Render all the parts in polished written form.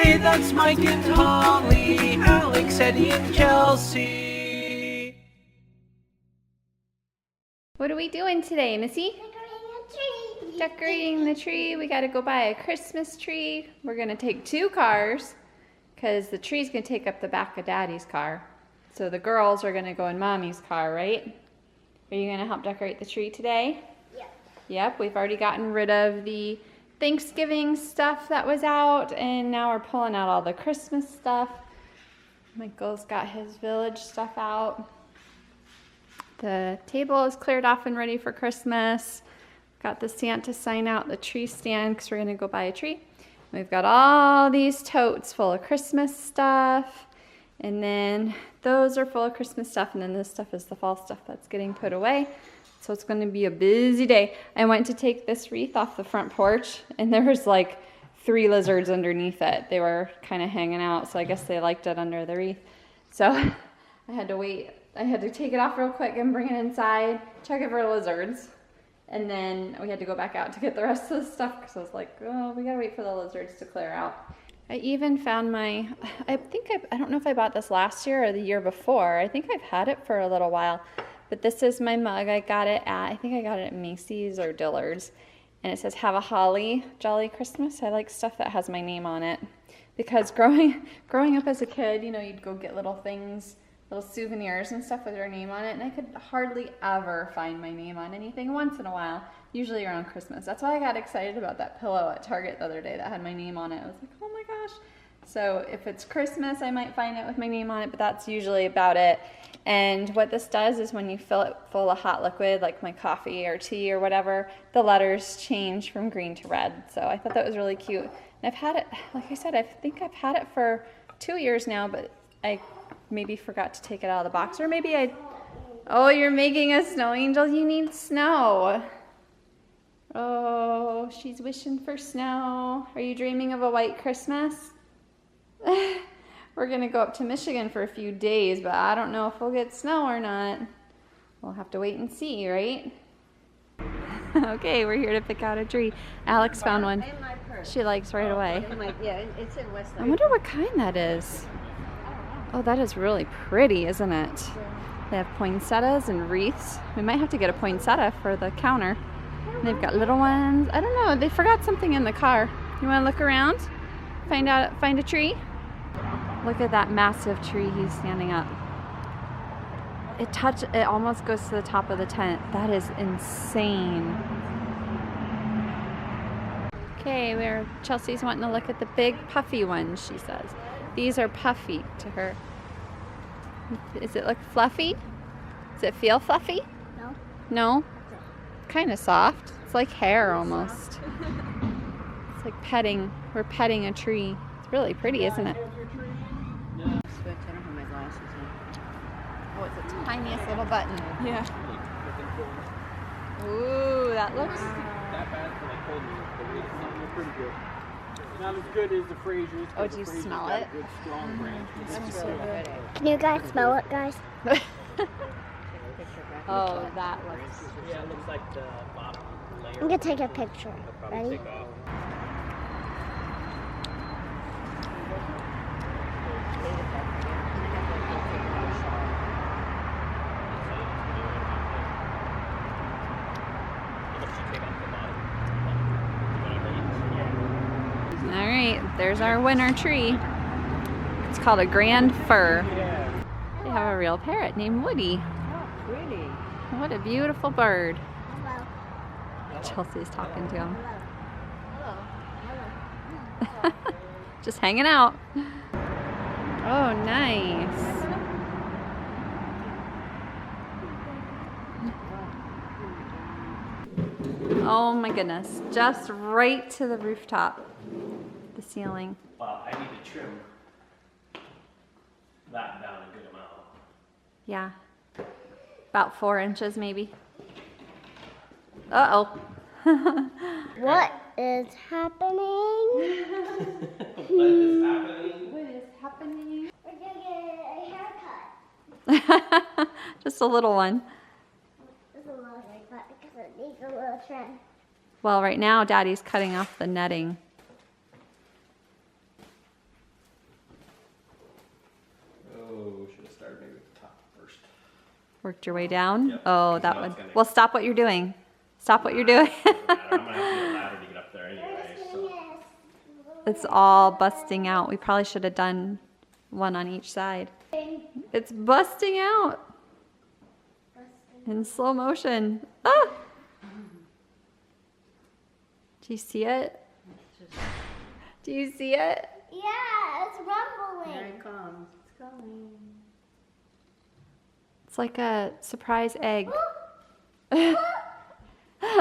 Hey, that's Mike and Holly, Alex, Eddie, and Kelsey. What are we doing today, Missy? Decorating the tree. We got to go buy a Christmas tree. We're going to take 2 cars because the tree's going to take up the back of Daddy's car. So the girls are going to go in Mommy's car, right? Are you going to help decorate the tree today? Yep. Yep, we've already gotten rid of the Thanksgiving stuff that was out, and now we're pulling out all the Christmas stuff. Michael's got his village stuff out. The table is cleared off and ready for Christmas. Got the Santa sign out, the tree stand, because we're going to go buy a tree. We've got all these totes full of Christmas stuff. And then those are full of Christmas stuff. And then this stuff is the fall stuff that's getting put away. So it's going to be a busy day. I went to take this wreath off the front porch, and there was like 3 lizards underneath it. They were kind of hanging out, so I guess they liked it under the wreath. So I had to wait. I had to take it off real quick and bring it inside, check it for lizards. And then we had to go back out to get the rest of the stuff because I was like, oh, we gotta wait for the lizards to clear out. I even found I don't know if I bought this last year or the year before. I think I've had it for a little while. But this is my mug. I got it at Macy's or Dillard's. And it says, have a holly jolly Christmas. I like stuff that has my name on it. Because growing up as a kid, you know, you'd go get little things, little souvenirs and stuff with your name on it, and I could hardly ever find my name on anything. Once in a while, usually around Christmas. That's why I got excited about that pillow at Target the other day that had my name on it. I was like, oh my gosh. So if it's Christmas, I might find it with my name on it, but that's usually about it. And what this does is when you fill it full of hot liquid, like my coffee or tea or whatever, the letters change from green to red. So I thought that was really cute. And I've had it, like I said, I think I've had it for 2 years now, but I maybe forgot to take it out of the box, or maybe oh, you're making a snow angel. You need snow. Oh, she's wishing for snow. Are you dreaming of a white Christmas? We're gonna go up to Michigan for a few days, but I don't know if we'll get snow or not. We'll have to wait and see, right? Okay, we're here to pick out a tree. Alex found one she likes right away. Yeah, it's in West. I wonder what kind that is. Oh, that is really pretty, isn't it? They have poinsettias and wreaths. We might have to get a poinsettia for the counter. And they've got little ones. I don't know. They forgot something in the car. You want to look around? Find a tree? Look at that massive tree he's standing up. It almost goes to the top of the tent. That is insane. Okay, Chelsea's wanting to look at the big puffy ones, she says. These are puffy to her. Does it look fluffy? Does it feel fluffy? No. No? Kind of soft. It's like hair almost. It's like petting. We're petting a tree. It's really pretty, isn't it? Oh, it's the tiniest little button. Yeah. Ooh, that looks... That bad, but I told you, the weight is not pretty good. Not as good as the Fraser's. Oh, do you smell it? Good, strong branch. That's really good. Can you guys smell it, guys? Oh, that looks... Yeah, it looks like the bottom layer. I'm gonna take a picture. Ready? Take off. All right, there's our winter tree. It's called a grand fir. They have a real parrot named Woody. Oh, pretty. What a beautiful bird. Hello. Chelsea's talking to him. Hello. Hello. Just hanging out. Oh, nice. Oh my goodness. Just right to the rooftop. The ceiling. Well, I need to trim that down a good amount. Yeah. About 4 inches maybe. Uh-oh. What is happening? What is happening? What is happening? We're gonna get a haircut. Just a little one. It's a little haircut because it needs a little trim. Well, right now Daddy's cutting off the netting. Worked your way down? Yep. Oh, that No, one. it's gonna- Well, stop what you're doing. Stop what you're doing. I'm gonna have to get a ladder to get up there anyway, so. It's all busting out. We probably should have done one on each side. It's busting out in slow motion. Ah! Do you see it? Do you see it? Yeah, it's rumbling. Here it comes. It's coming. It's like a surprise egg. It's like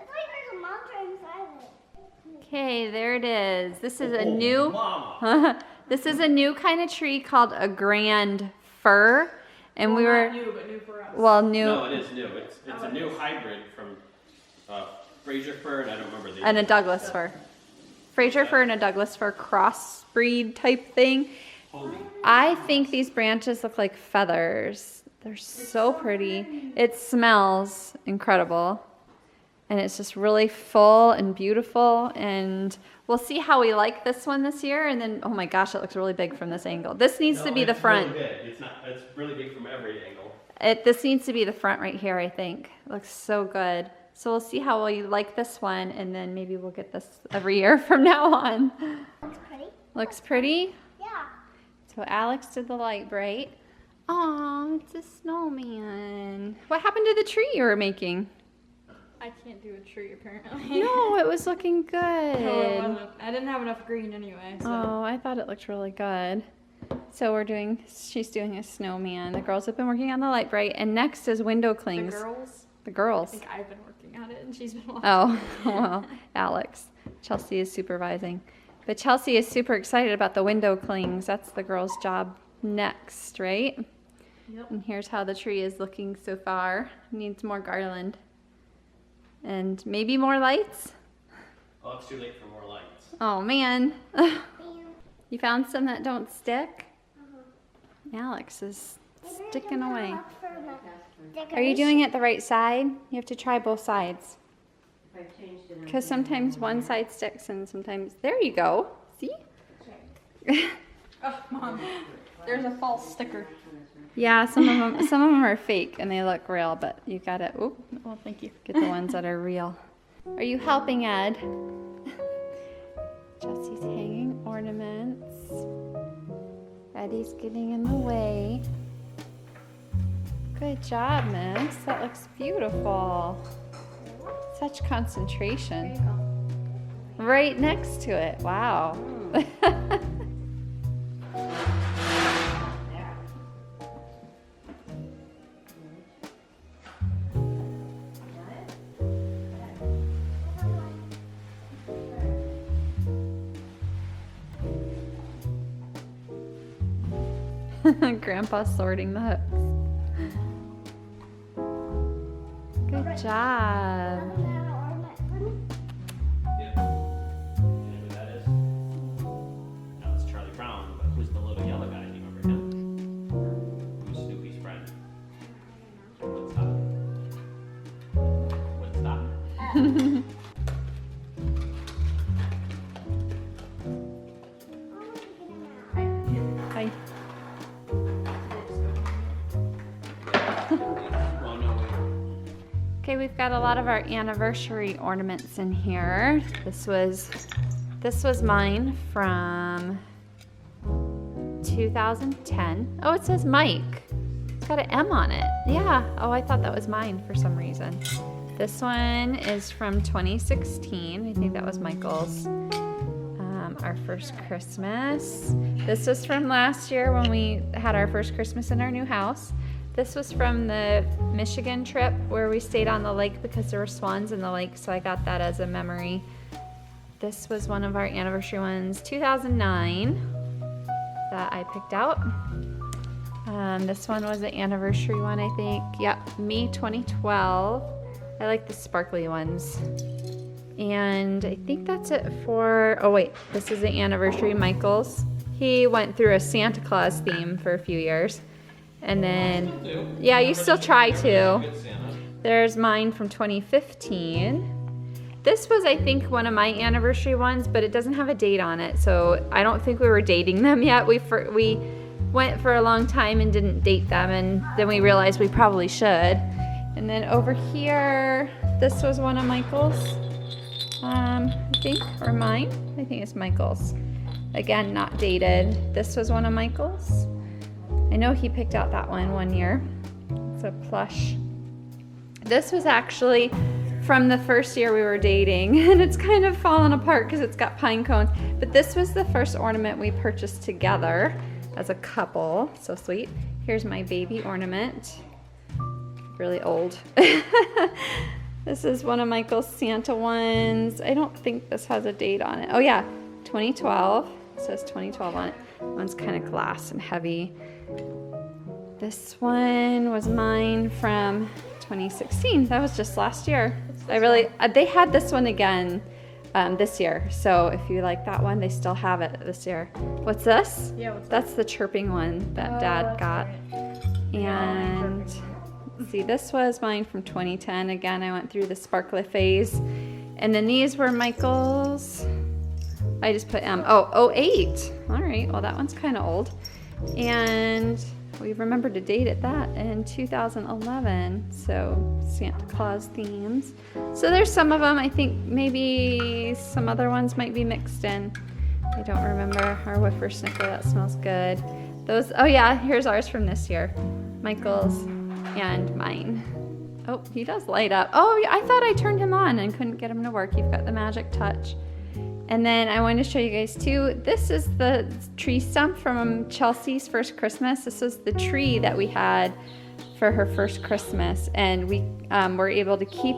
there's a monster inside it. Okay, there it is. This is a new Mama. this is a new kind of tree called a grand fir. And we were Not new, but new for us. well new No, it is new. It's a new hybrid from Fraser fir, and I don't remember the and a other Douglas one. fir. Fraser fir and a Douglas fir crossbreed type thing. Holy. I think these branches look like feathers. They're so pretty. It smells incredible. And it's just really full and beautiful. And we'll see how we like this one this year. And then, oh my gosh, it looks really big from this angle. This needs to be the front. Really big. It's really big from every angle. This needs to be the front right here, I think. It looks so good. So we'll see how we like this one. And then maybe we'll get this every year from now on. Looks pretty. Looks pretty. Yeah. So Alex did the light bright. Aw, it's a snowman. What happened to the tree you were making? I can't do a tree apparently. No, it was looking good. No, it wasn't. I didn't have enough green anyway. So. Oh, I thought it looked really good. So she's doing a snowman. The girls have been working on the light bright. And next is window The clings. girls. The I girls. think I've been working at it and she's been watching. Oh, well, Alex. Chelsea is supervising. But Chelsea is super excited about the window clings. That's the girls' job next, right? Yep. And here's how the tree is looking so far. Needs more garland. And maybe more lights? Oh, it's too late for more lights. Oh man. You found some that don't stick? Alex is sticking away. Are you doing it the right side? You have to try both sides. Because sometimes one side sticks and sometimes... There you go. See? Oh, Mom. There's a false sticker. Yeah, some of them are fake and they look real, but you gotta Well, thank you. get the ones that are real. Are you helping, Ed? Jesse's hanging ornaments. Eddie's getting in the way. Good job, miss. That looks beautiful. Such concentration. Right next to it. Wow. Grandpa sorting the hooks. Good job. Yeah. You know who that is? No, it's Charlie Brown, but who's the little yellow guy? Do you remember him? Who's Snoopy's friend? Woodstock. Woodstock. Hi. Well, no, wait. Okay, we've got a lot of our anniversary ornaments in here. This was mine from 2010. Oh, it says Mike. It's got an M on it. Yeah. Oh, I thought that was mine for some reason. This one is from 2016. I think that was Michael's. Our first Christmas. This was from last year when we had our first Christmas in our new house. This was from the Michigan trip where we stayed on the lake because there were swans in the lake, so I got that as a memory. This was one of our anniversary ones, 2009, that I picked out. This one was the anniversary one, I think. Yep, me 2012. I like the sparkly ones. And I think that's it for, oh wait, this is the anniversary Michael's. He went through a Santa Claus theme for a few years. And then, yeah, you still try to. There's mine from 2015. This was, I think, one of my anniversary ones, but it doesn't have a date on it. So I don't think we were dating them yet. We went for a long time and didn't date them, and then we realized we probably should. And then over here, this was one of Michael's, I think, or mine. I think it's Michael's. Again, not dated. This was one of Michael's. I know he picked out that one year. It's a plush. This was actually from the first year we were dating, and it's kind of fallen apart because it's got pine cones. But this was the first ornament we purchased together as a couple. So sweet. Here's my baby ornament. Really old. This is one of Michael's Santa ones. I don't think this has a date on it. Oh yeah, 2012. It says 2012 on it. One's kind of glass and heavy. This one was mine from 2016. That was just last year. They had this one again this year. So if you like that one, they still have it this year. What's this? Yeah, what's That's the chirping one that Dad got. And see, this was mine from 2010. Again, I went through the sparkly phase. And then these were Michael's. I just put 08. All right, well that one's kind of old. And we remembered to date it that in 2011. So Santa Claus themes. So there's some of them. I think maybe some other ones might be mixed in. I don't remember. Our whippersnapper, that smells good. Those, oh yeah, here's ours from this year. Michael's and mine. Oh, he does light up. Oh, I thought I turned him on and couldn't get him to work. You've got the magic touch. And then I wanted to show you guys too, this is the tree stump from Chelsea's first Christmas. This was the tree that we had for her first Christmas. And we were able to keep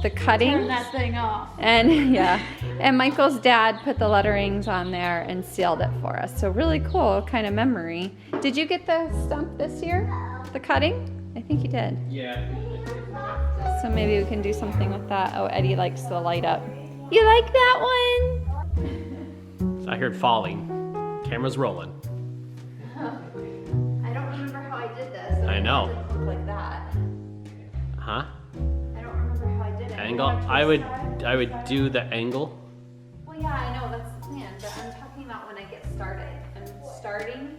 the cuttings. Turn that thing off. And yeah, and Michael's dad put the letterings on there and sealed it for us. So really cool kind of memory. Did you get the stump this year? The cutting? I think you did. Yeah. So maybe we can do something with that. Oh, Eddie likes the light up. You like that one? So I heard falling. Camera's rolling. I don't remember how I did this. I know. It didn't look like that. Huh? I don't remember how I did it. Angle. I would do the angle. Well, yeah, I know that's the plan, but I'm talking about when I get started. I'm starting.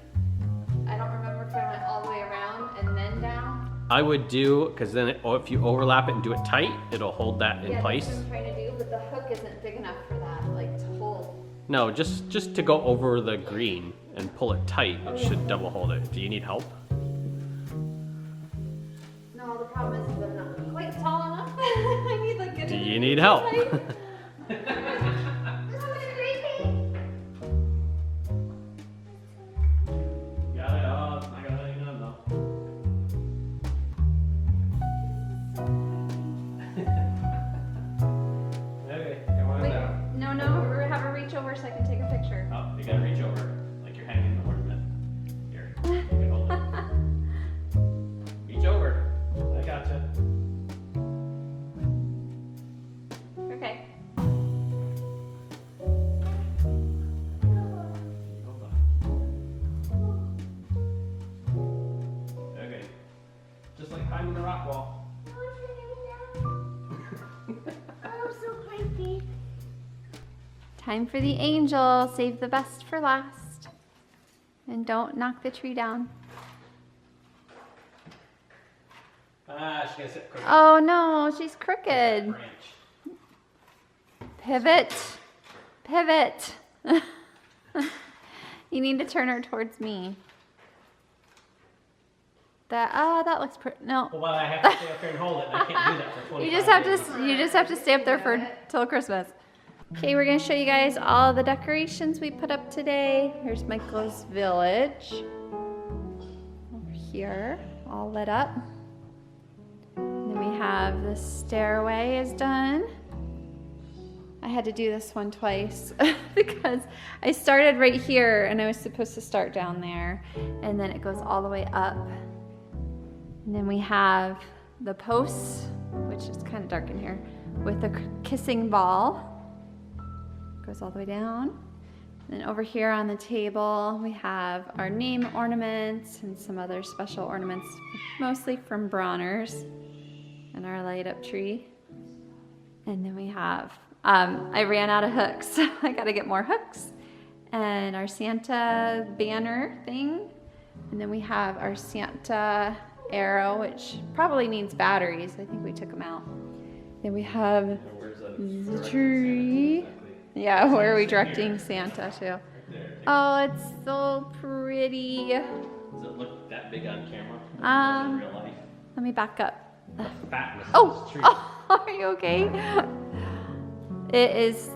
I don't remember if I went all the way around and then down. I would do, because then if you overlap it and do it tight, it'll hold that in place. That's what I'm trying to do, but the hook isn't big enough for that, like to hold. No, just to go over the green and pull it tight, it should double hold it. Do you need help? No, the problem is I'm not quite tall enough. I need like a Do you need help? Over so I can take a picture. Oh, you gotta reach over, like you're hanging the ornament. Here, you can hold it. Reach over. I gotcha. Okay. Okay. Just like climbing the rock wall. Oh, so creepy. Time for the angel. Save the best for last. And don't knock the tree down. Ah, she's gonna sit crooked. Oh no, she's crooked. Branch. Pivot. Pivot. You need to turn her towards me. That looks pretty. No. Well, I have to stay up here and hold it. And I can't do that for 25 You just have days. to. You just have to stay up there for till Christmas. Okay, we're gonna show you guys all the decorations we put up today. Here's Michael's village. Over here, all lit up. And then we have the stairway is done. I had to do this one twice because I started right here and I was supposed to start down there. And then it goes all the way up. And then we have the posts, which is kind of dark in here, with the kissing ball. Goes all the way down. Then over here on the table, we have our name ornaments and some other special ornaments, mostly from Bronner's, and our light up tree. And then we have, I ran out of hooks, so I gotta get more hooks. And our Santa banner thing. And then we have our Santa arrow, which probably needs batteries. I think we took them out. Then we have Where's the tree. Yeah, where are we directing Santa to? Oh, it's so pretty. Does it look that big on camera? In real life? Let me back up. The fatness Oh, of this tree. are you okay? It is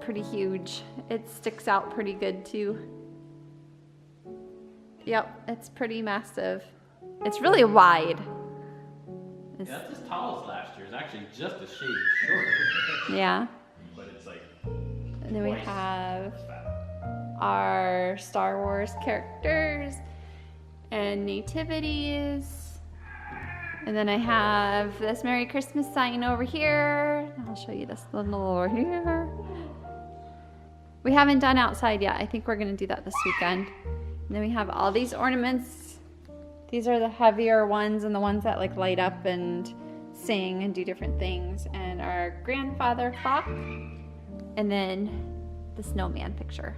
pretty huge. It sticks out pretty good too. Yep, it's pretty massive. It's really wide. It's, Yeah, that's as tall as last year. It's actually just a shade shorter. yeah. But it's like And then we twice have as fat. our Star Wars characters and nativities. And then I have this Merry Christmas sign over here. I'll show you this little over here. We haven't done outside yet. I think we're gonna do that this weekend. And then we have all these ornaments. These are the heavier ones and the ones that like light up and sing and do different things. And our grandfather clock. And then the snowman picture.